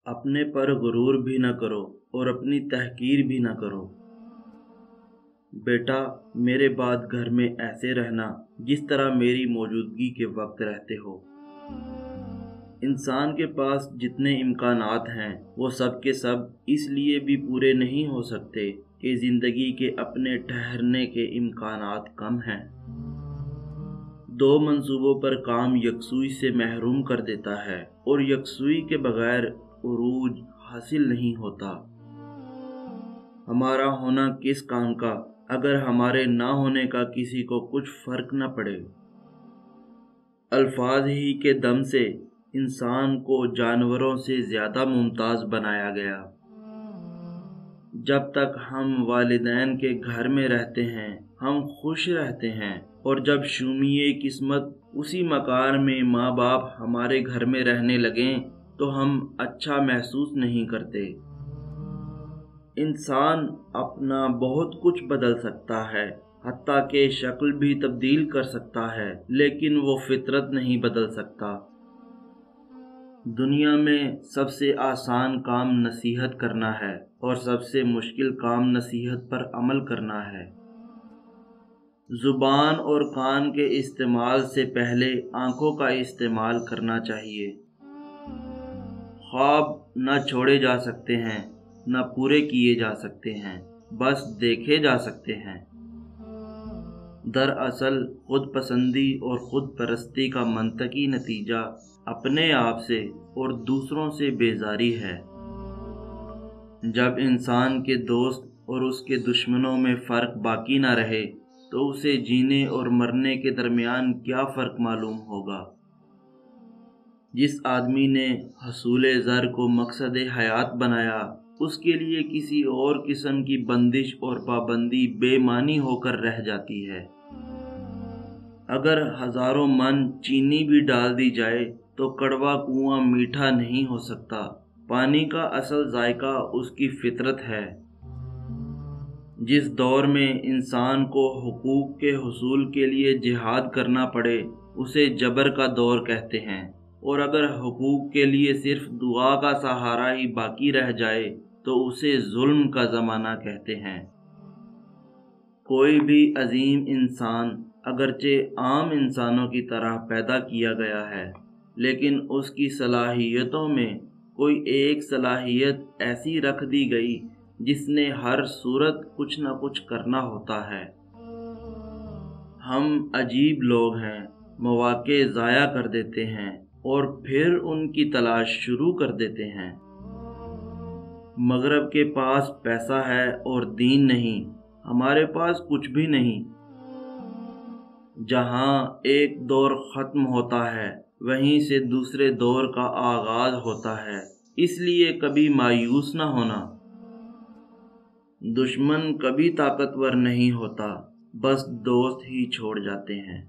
اپنے پر غرور بھی نہ کرو اور اپنی تحقیر بھی نہ کرو۔ بیٹا، میرے بعد گھر میں ایسے رہنا جس طرح میری موجودگی کے وقت رہتے ہو۔ انسان کے پاس جتنے امکانات ہیں وہ سب کے سب اس لیے بھی پورے نہیں ہو سکتے کہ زندگی کے اپنے ٹھہرنے کے امکانات کم ہیں۔ دو منصوبوں پر کام یکسوئی سے محروم کر دیتا ہے اور یکسوئی کے بغیر عروج حاصل نہیں ہوتا۔ ہمارا ہونا کس کام کا اگر ہمارے نہ ہونے کا کسی کو کچھ فرق نہ پڑے؟ الفاظ ہی کے دم سے انسان کو جانوروں سے زیادہ ممتاز بنایا گیا۔ جب تک ہم والدین کے گھر میں رہتے ہیں ہم خوش رہتے ہیں، اور جب شومیے قسمت اسی مکان میں ماں باپ ہمارے گھر میں رہنے لگیں تو ہم اچھا محسوس نہیں کرتے۔ انسان اپنا بہت کچھ بدل سکتا ہے، حتیٰ کہ شکل بھی تبدیل کر سکتا ہے، لیکن وہ فطرت نہیں بدل سکتا۔ دنیا میں سب سے آسان کام نصیحت کرنا ہے اور سب سے مشکل کام نصیحت پر عمل کرنا ہے۔ زبان اور کان کے استعمال سے پہلے آنکھوں کا استعمال کرنا چاہیے۔ خواب نہ چھوڑے جا سکتے ہیں، نہ پورے کیے جا سکتے ہیں، بس دیکھے جا سکتے ہیں۔ دراصل خود پسندی اور خود پرستی کا منطقی نتیجہ اپنے آپ سے اور دوسروں سے بیزاری ہے۔ جب انسان کے دوست اور اس کے دشمنوں میں فرق باقی نہ رہے تو اسے جینے اور مرنے کے درمیان کیا فرق معلوم ہوگا؟ جس آدمی نے حصول زر کو مقصد حیات بنایا اس کے لیے کسی اور قسم کی بندش اور پابندی بے معنی ہو کر رہ جاتی ہے۔ اگر ہزاروں من چینی بھی ڈال دی جائے تو کڑوا کنواں میٹھا نہیں ہو سکتا۔ پانی کا اصل ذائقہ اس کی فطرت ہے۔ جس دور میں انسان کو حقوق کے حصول کے لیے جہاد کرنا پڑے اسے جبر کا دور کہتے ہیں، اور اگر حقوق کے لیے صرف دعا کا سہارا ہی باقی رہ جائے تو اسے ظلم کا زمانہ کہتے ہیں۔ کوئی بھی عظیم انسان اگرچہ عام انسانوں کی طرح پیدا کیا گیا ہے، لیکن اس کی صلاحیتوں میں کوئی ایک صلاحیت ایسی رکھ دی گئی جس نے ہر صورت کچھ نہ کچھ کرنا ہوتا ہے۔ ہم عجیب لوگ ہیں، مواقع ضائع کر دیتے ہیں اور پھر ان کی تلاش شروع کر دیتے ہیں۔ مغرب کے پاس پیسہ ہے اور دین نہیں، ہمارے پاس کچھ بھی نہیں۔ جہاں ایک دور ختم ہوتا ہے وہیں سے دوسرے دور کا آغاز ہوتا ہے، اس لیے کبھی مایوس نہ ہونا۔ دشمن کبھی طاقتور نہیں ہوتا، بس دوست ہی چھوڑ جاتے ہیں۔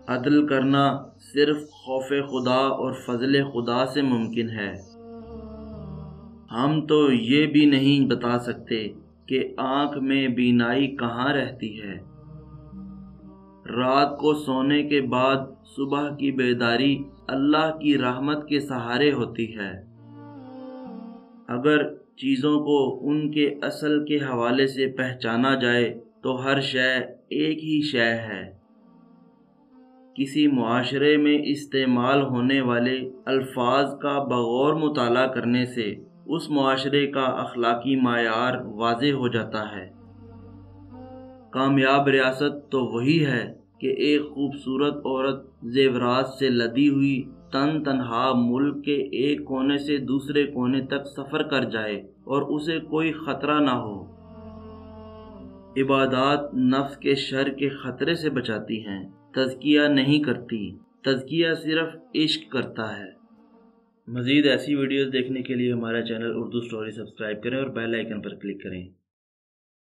عدل کرنا صرف خوف خدا اور فضل خدا سے ممکن ہے۔ ہم تو یہ بھی نہیں بتا سکتے کہ آنکھ میں بینائی کہاں رہتی ہے۔ رات کو سونے کے بعد صبح کی بیداری اللہ کی رحمت کے سہارے ہوتی ہے۔ اگر چیزوں کو ان کے اصل کے حوالے سے پہچانا جائے تو ہر شے ایک ہی شے ہے۔ کسی معاشرے میں استعمال ہونے والے الفاظ کا بغور مطالعہ کرنے سے اس معاشرے کا اخلاقی معیار واضح ہو جاتا ہے۔ کامیاب ریاست تو وہی ہے کہ ایک خوبصورت عورت زیورات سے لدی ہوئی تن تنہا ملک کے ایک کونے سے دوسرے کونے تک سفر کر جائے اور اسے کوئی خطرہ نہ ہو۔ عبادات نفس کے شر کے خطرے سے بچاتی ہیں، تزکیہ نہیں کرتی، تزکیہ صرف عشق کرتا ہے۔ مزید ایسی ویڈیوز دیکھنے کے لیے ہمارا چینل اردو سٹوری سبسکرائب کریں اور بیل آئیکن پر کلک کریں۔